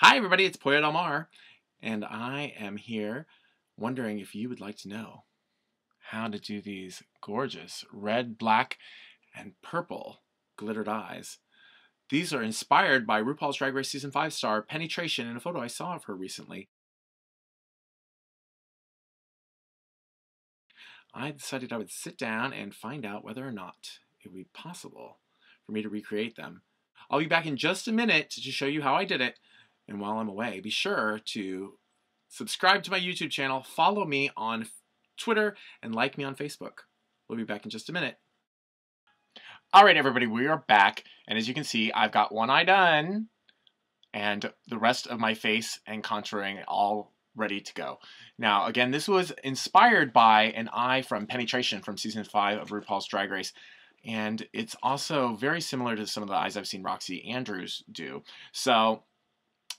Hi everybody, it's Pollo Del Mar, and I am here wondering if you would like to know how to do these gorgeous red, black, and purple glittered eyes. These are inspired by RuPaul's Drag Race Season 5 star Penny Tration in a photo I saw of her recently. I decided I would sit down and find out whether or not it would be possible for me to recreate them. I'll be back in just a minute to show you how I did it. And while I'm away, be sure to subscribe to my YouTube channel, follow me on Twitter, and like me on Facebook. We'll be back in just a minute. All right, everybody, we are back. And as you can see, I've got one eye done and the rest of my face and contouring all ready to go. Now, again, this was inspired by an eye from Penny Tration from Season 5 of RuPaul's Drag Race. And it's also very similar to some of the eyes I've seen Roxy Andrews do. So,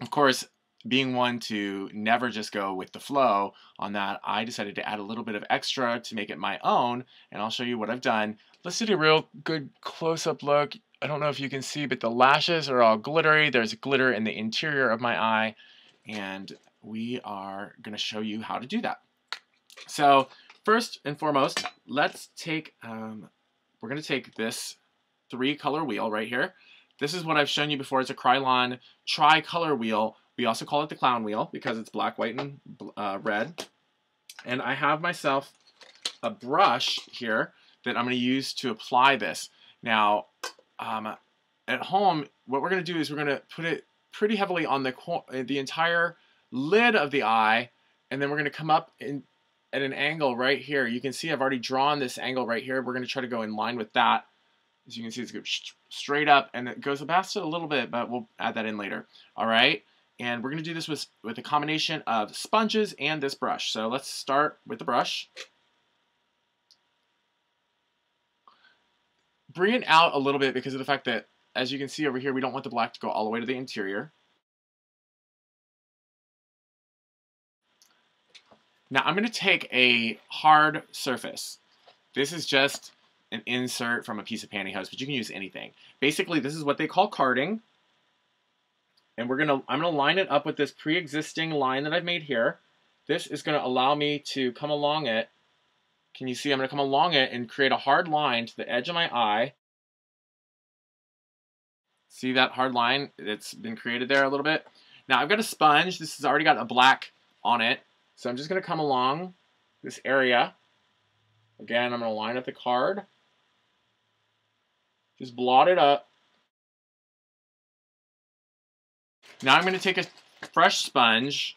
of course, being one to never just go with the flow on that, I decided to add a little bit of extra to make it my own, and I'll show you what I've done. Let's do a real good close-up look. I don't know if you can see, but the lashes are all glittery. There's glitter in the interior of my eye, and we are going to show you how to do that. So first and foremost, let's take, we're going to take this 3-color wheel right here. This is what I've shown you before. It's a Kryolan tri-color wheel. We also call it the clown wheel because it's black, white, and red. And I have myself a brush here that I'm going to use to apply this. Now, at home, what we're going to do is we're going to put it pretty heavily on the entire lid of the eye, and then we're going to come up at an angle right here. You can see I've already drawn this angle right here. We're going to try to go in line with that. As you can see, it's going straight up, and it goes past it a little bit, but we'll add that in later. All right, and we're going to do this with a combination of sponges and this brush. So let's start with the brush. Bring it out a little bit because of the fact that, as you can see over here, we don't want the black to go all the way to the interior. Now I'm going to take a hard surface. This is just an insert from a piece of pantyhose, but you can use anything. Basically, this is what they call carding. And I'm gonna line it up with this pre-existing line that I've made here. This is gonna allow me to come along it. Can you see I'm gonna come along it and create a hard line to the edge of my eye. See that hard line? It's been created there a little bit. Now I've got a sponge. This has already got a black on it. So I'm just gonna come along this area. Again, I'm gonna line up the card. Just blot it up. Now I'm going to take a fresh sponge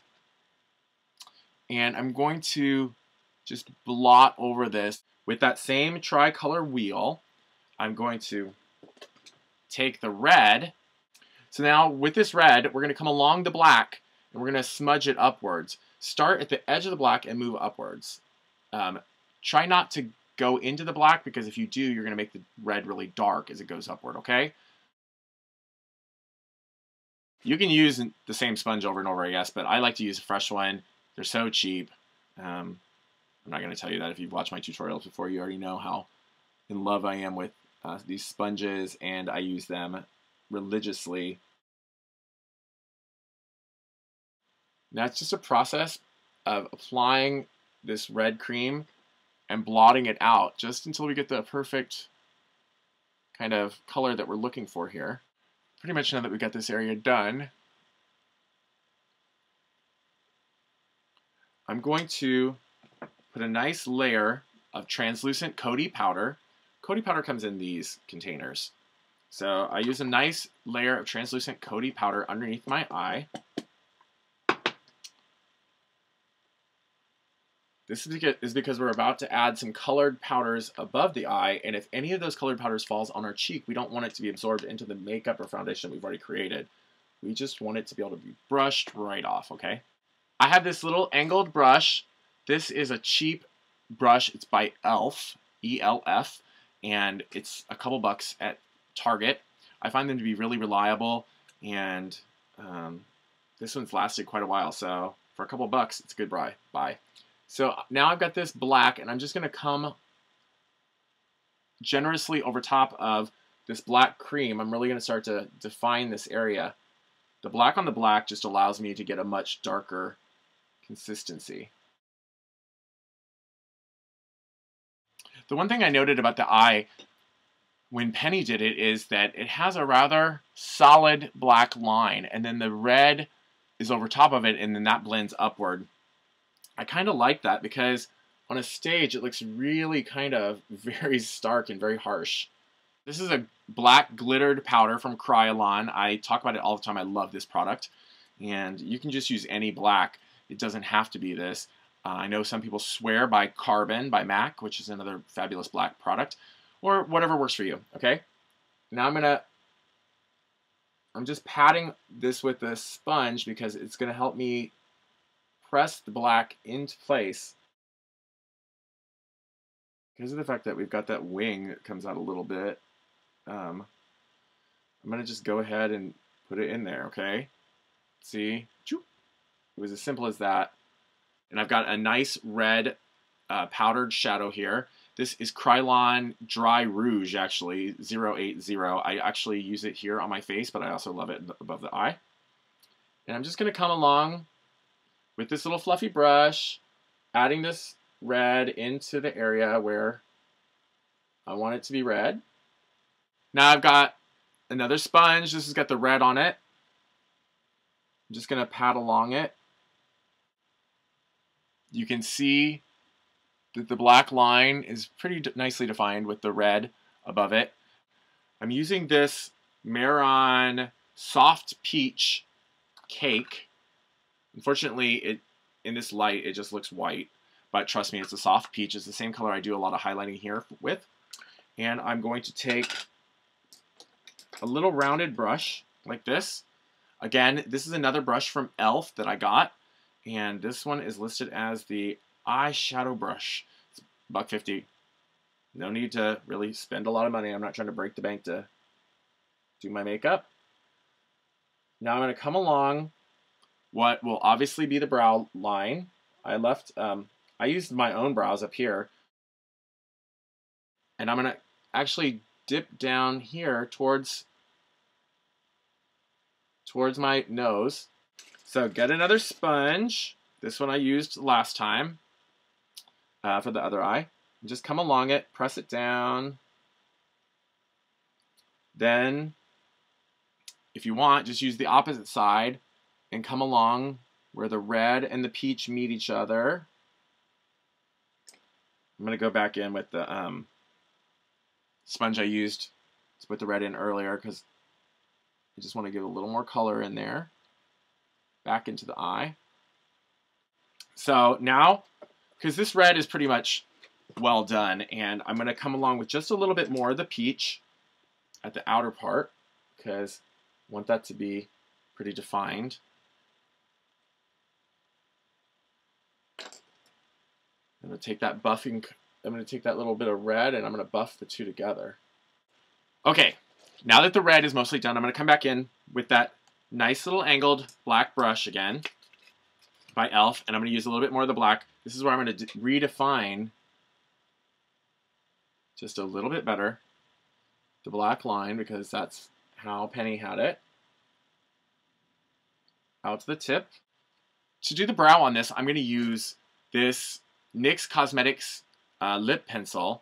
and I'm going to just blot over this with that same tri-color wheel. I'm going to take the red. So now with this red, we're going to come along the black and we're going to smudge it upwards. Start at the edge of the black and move upwards. Try not to go into the black because if you do, you're going to make the red really dark as it goes upward, okay? You can use the same sponge over and over, I guess, but I like to use a fresh one. They're so cheap. I'm not going to tell you that if you've watched my tutorials before. You already know how in love I am with these sponges, and I use them religiously. Now it's just a process of applying this red cream and blotting it out just until we get the perfect kind of color that we're looking for here. Pretty much now that we got this area done, I'm going to put a nice layer of translucent Coty powder. Coty powder comes in these containers. So I use a nice layer of translucent Coty powder underneath my eye. This is because we're about to add some colored powders above the eye, and if any of those colored powders falls on our cheek, we don't want it to be absorbed into the makeup or foundation we've already created. We just want it to be able to be brushed right off, okay? I have this little angled brush. This is a cheap brush. It's by ELF, E-L-F, and it's a couple bucks at Target. I find them to be really reliable, and this one's lasted quite a while, so for a couple bucks, it's a good buy. So now I've got this black, and I'm just going to come generously over top of this black cream. I'm really going to start to define this area the black on the black just allows me to get a much darker consistency. The one thing I noted about the eye when Penny did it is that it has a rather solid black line, and then the red is over top of it, and then that blends upward. I kind of like that because on a stage it looks really kind of very stark and very harsh. This is a black glittered powder from Kryolan. I talk about it all the time. I love this product. And you can just use any black. It doesn't have to be this. I know some people swear by Carbon by MAC, which is another fabulous black product, or whatever works for you, okay? Now I'm just patting this with a sponge because it's gonna help me press the black into place. Because of the fact that we've got that wing that comes out a little bit, I'm gonna just go ahead and put it in there, okay? See, it was as simple as that. And I've got a nice red powdered shadow here. This is Kryolan Dry Rouge, actually, 080. I actually use it here on my face, but I also love it above the eye. And I'm just gonna come along with this little fluffy brush, adding this red into the area where I want it to be red. Now I've got another sponge. This has got the red on it. I'm just going to pat along it. You can see that the black line is pretty nicely defined with the red above it. I'm using this Mehron Soft Peach Cake. Unfortunately, in this light, it just looks white. But trust me, it's a soft peach. It's the same color I do a lot of highlighting here with. And I'm going to take a little rounded brush like this. Again, this is another brush from e.l.f. that I got. And this one is listed as the eyeshadow brush. It's $1.50. No need to really spend a lot of money. I'm not trying to break the bank to do my makeup. Now I'm going to come along what will obviously be the brow line. I used my own brows up here. And I'm going to actually dip down here towards my nose. So get another sponge. This one I used last time for the other eye. And just come along it, press it down. Then, if you want, just use the opposite side and come along where the red and the peach meet each other. I'm going to go back in with the sponge I used to put the red in earlier because I just want to give a little more color in there. Back into the eye. So now, because this red is pretty much well done, and I'm going to come along with just a little bit more of the peach at the outer part because I want that to be pretty defined. I'm going to take that buffing, I'm going to take that little bit of red and I'm going to buff the two together. Okay, now that the red is mostly done, I'm going to come back in with that nice little angled black brush again by e.l.f. and I'm going to use a little bit more of the black. This is where I'm going to redefine just a little bit better the black line because that's how Penny had it. Out to the tip. To do the brow on this, I'm going to use this NYX Cosmetics lip pencil,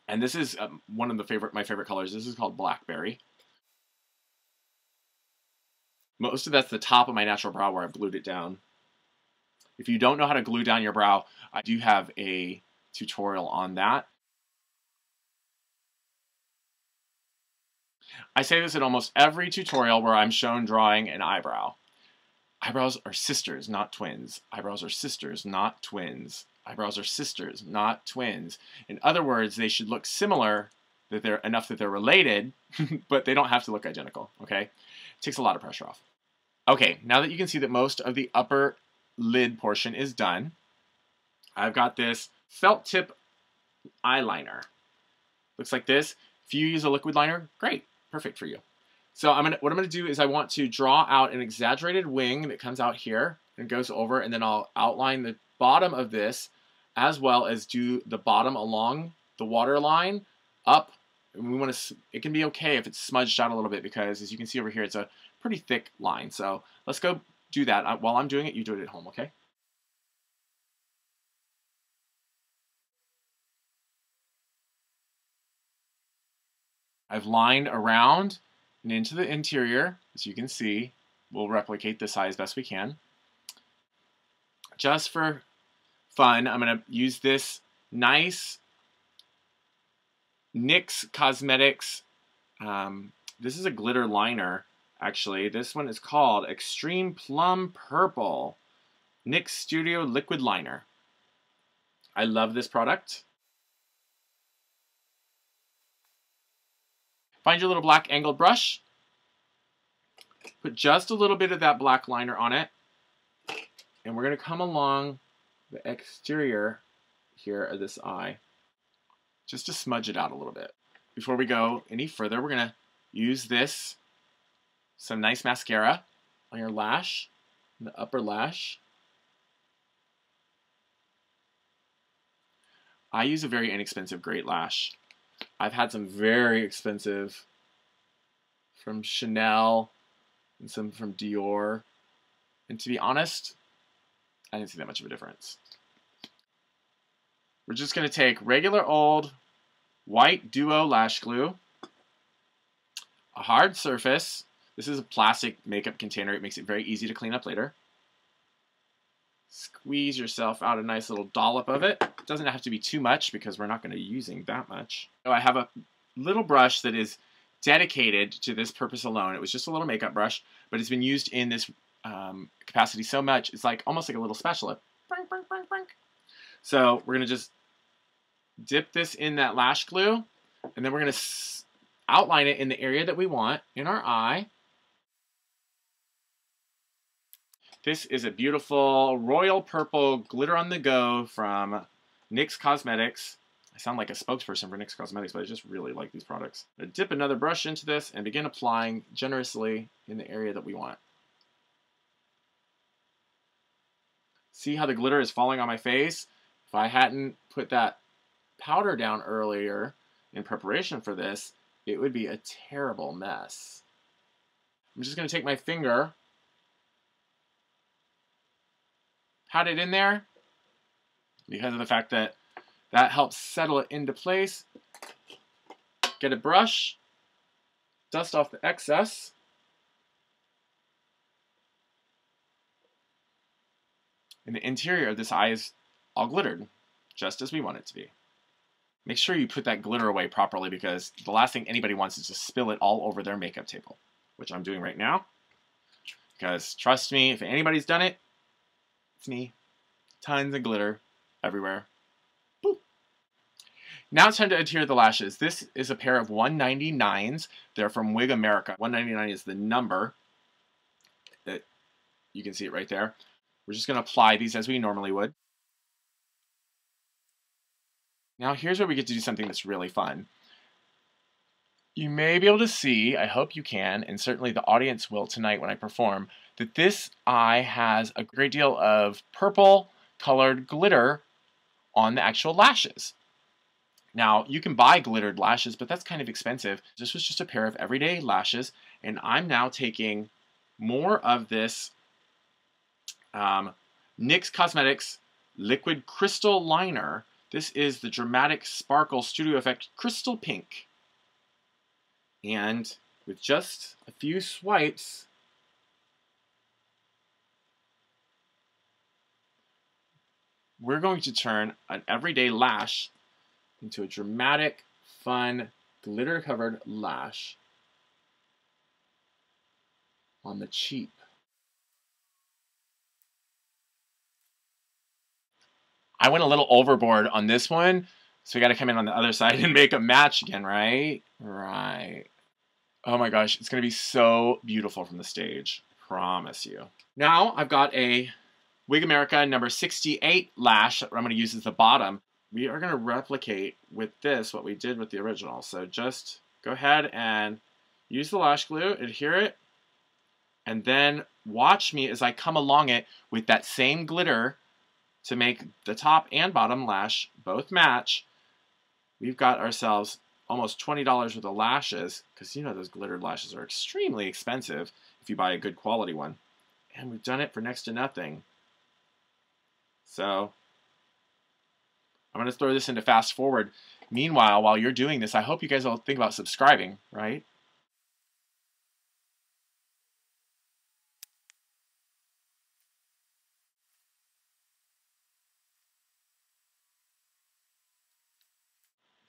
and this is one of my favorite colors. This is called Blackberry. Most of that's the top of my natural brow where I've glued it down. If you don't know how to glue down your brow, I do have a tutorial on that. I say this in almost every tutorial where I'm shown drawing an eyebrow. Eyebrows are sisters, not twins. Eyebrows are sisters, not twins. Eyebrows are sisters, not twins. In other words, they should look similar, that they're enough that they're related, but they don't have to look identical, okay? It takes a lot of pressure off. Okay, now that you can see that most of the upper lid portion is done, I've got this felt tip eyeliner. Looks like this. If you use a liquid liner, great, perfect for you. So what I'm gonna do is I want to draw out an exaggerated wing that comes out here and goes over, and then I'll outline the bottom of this as well as do the bottom along the water line up. And it can be okay if it's smudged out a little bit because as you can see over here, it's a pretty thick line. So let's go do that. While I'm doing it, you do it at home, okay? I've lined around and into the interior, as you can see. We'll replicate this eye as best we can. Just for fun, I'm going to use this nice NYX Cosmetics. This is a glitter liner, actually. This one is called Extreme Plum Purple NYX Studio Liquid Liner. I love this product. Find your little black angled brush. Put just a little bit of that black liner on it. And we're going to come along the exterior here of this eye, just to smudge it out a little bit. Before we go any further, we're going to use this, some nice mascara on your lash, the upper lash. I use a very inexpensive Great Lash. I've had some very expensive from Chanel and some from Dior. And to be honest, I didn't see that much of a difference. We're just going to take regular old white duo lash glue, a hard surface. This is a plastic makeup container. It makes it very easy to clean up later. Squeeze yourself out a nice little dollop of it. It doesn't have to be too much because we're not going to be using that much. So I have a little brush that is dedicated to this purpose alone. It was just a little makeup brush, but it's been used in this capacity so much, it's like almost like a little spatula. So we're going to just dip this in that lash glue, and then we're going to outline it in the area that we want in our eye. This is a beautiful royal purple glitter on the go from NYX Cosmetics. I sound like a spokesperson for NYX Cosmetics, but I just really like these products. I'm going to dip another brush into this and begin applying generously in the area that we want. See how the glitter is falling on my face? If I hadn't put that powder down earlier in preparation for this, it would be a terrible mess. I'm just going to take my finger, pat it in there, because of the fact that that helps settle it into place. Get a brush, dust off the excess. And the interior of this eye is all glittered, just as we want it to be. Make sure you put that glitter away properly, because the last thing anybody wants is to spill it all over their makeup table, which I'm doing right now. Because trust me, if anybody's done it, it's me. Tons of glitter everywhere. Boop. Now it's time to adhere the lashes. This is a pair of 199s. They're from Wig America. 199 is the number. You can see it right there. We're just going to apply these as we normally would. Now here's where we get to do something that's really fun. You may be able to see, I hope you can, and certainly the audience will tonight when I perform, that this eye has a great deal of purple colored glitter on the actual lashes. Now, you can buy glittered lashes, but that's kind of expensive. This was just a pair of everyday lashes, and I'm now taking more of this NYX Cosmetics Liquid Crystal Liner. This is the Dramatic Sparkle Studio Effect Crystal Pink. And with just a few swipes, we're going to turn an everyday lash into a dramatic, fun, glitter-covered lash on the cheek. I went a little overboard on this one, so we got to come in on the other side and make a match again, right? Right. Oh my gosh, it's going to be so beautiful from the stage. Promise you. Now I've got a Wig America number 68 lash that I'm going to use as the bottom. We are going to replicate with this what we did with the original. So just go ahead and use the lash glue, adhere it, and then watch me as I come along it with that same glitter to make the top and bottom lash both match. We've got ourselves almost $20 worth of lashes, because you know those glittered lashes are extremely expensive if you buy a good quality one. And we've done it for next to nothing. So I'm going to throw this into fast forward. Meanwhile, while you're doing this, I hope you guys all think about subscribing, right?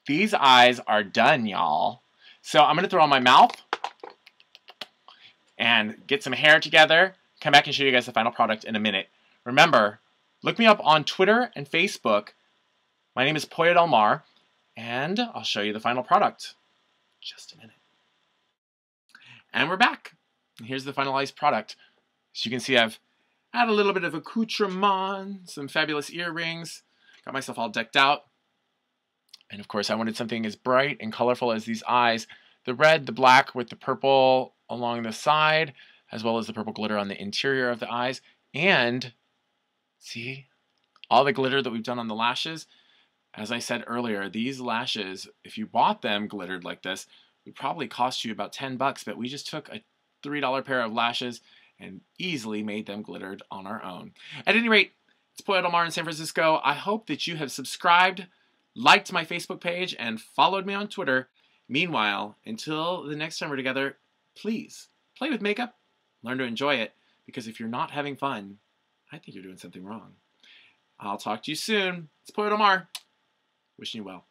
These eyes are done, y'all. So I'm going to throw on my mouth and get some hair together. Come back and show you guys the final product in a minute. Remember, look me up on Twitter and Facebook. My name is Pollo Del Mar, and I'll show you the final product. Just a minute. And we're back. Here's the finalized product. As you can see, I've had a little bit of accoutrement, some fabulous earrings, got myself all decked out. And of course, I wanted something as bright and colorful as these eyes. The red, the black with the purple along the side, as well as the purple glitter on the interior of the eyes. And see, all the glitter that we've done on the lashes. As I said earlier, these lashes, if you bought them glittered like this, would probably cost you about 10 bucks, but we just took a $3 pair of lashes and easily made them glittered on our own. At any rate, it's Pollo Del Mar in San Francisco. I hope that you have subscribed, liked my Facebook page, and followed me on Twitter. Meanwhile, until the next time we're together, please play with makeup, learn to enjoy it, because if you're not having fun, I think you're doing something wrong. I'll talk to you soon. It's Pollo Del Mar. Wishing you well.